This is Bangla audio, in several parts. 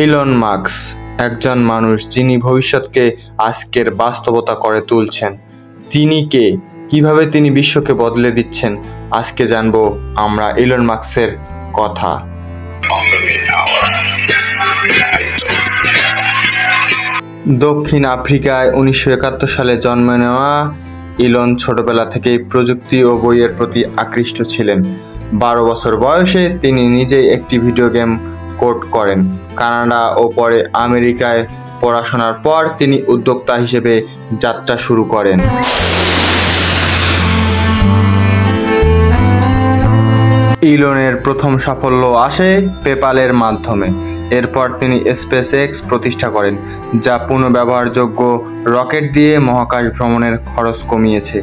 ইলন মাস্ক একজন মানুষ যিনি ভবিষ্যৎকে আজকের বাস্তবতা করে তুলছেন। তিনি কে, কিভাবে তিনি বিশ্বকে বদলে দিচ্ছেন, আজকে জানবো আমরা ইলন মাস্কের কথা। দক্ষিণ আফ্রিকায় 1971 সালে জন্ম নেওয়া ইলন ছোটবেলা থেকেই প্রযুক্তি ও বইয়ের প্রতি আকৃষ্ট ছিলেন। 12 বছর বয়সে তিনি নিজেই একটি ভিডিও গেম কোড করেন। কানাডা ও পরে আমেরিকায় পড়াশোনার পর তিনি উদ্যোক্তা হিসেবে যাত্রা শুরু করেন। ইলনের প্রথম সাফল্য আসে পেপ্যালের মাধ্যমে। এরপর তিনি স্পেসএক্স প্রতিষ্ঠা করেন, যা পুনঃব্যবহারযোগ্য রকেট দিয়ে মহাকাশ ভ্রমণের খরচ কমিয়েছে।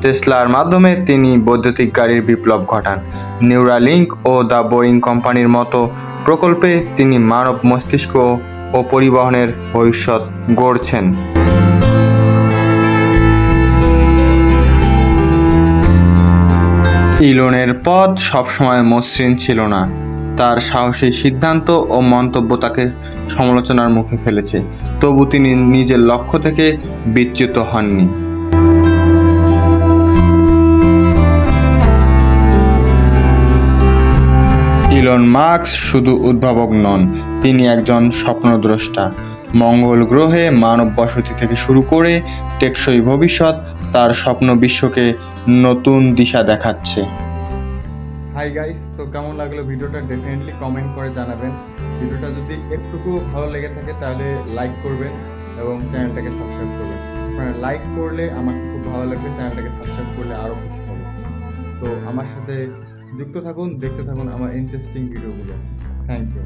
টেসলার মাধ্যমে তিনি বৈদ্যুতিক গাড়ির বিপ্লব ঘটান। নিউরালিঙ্ক ও দ্য বোরিং কোম্পানির মতো প্রকল্পে তিনি মানব মস্তিষ্ক ও পরিবহনের ভবিষ্যৎ গড়ছেন। ইলনের পথ সবসময় মসৃণ ছিল না। তার সাহসী সিদ্ধান্ত ও মন্তব্য তাকে সমালোচনার মুখে ফেলেছে, তবু তিনি নিজের লক্ষ্য থেকে বিচ্যুত হননি। ইলন মাস্ক শুধু উদ্ভাবক নন, তিনি একজন স্বপ্নদ্রষ্টা। মঙ্গল গ্রহে মানব বসতি থেকে শুরু করে টেকসই ভবিষ্যৎ, তার স্বপ্ন বিশ্বকে নতুন দিশা দেখাচ্ছে। হাই গাইস, তো কেমন লাগলো ভিডিওটা ডেফিনেটলি কমেন্ট করে জানাবেন। ভিডিওটা যদি একটুকু ভালো লেগে থাকে তাহলে লাইক করবেন এবং চ্যানেলটাকে সাবস্ক্রাইব করবেন। আপনারা লাইক করলে আমাকে খুব ভালো লাগবে, চ্যানেলটাকে সাবস্ক্রাইব করলে আরও খুশি হবো। তো আমার সাথে যুক্ত থাকুন, দেখতে থাকুন আমার ইন্টারেস্টিং ভিডিওগুলো। Thank you.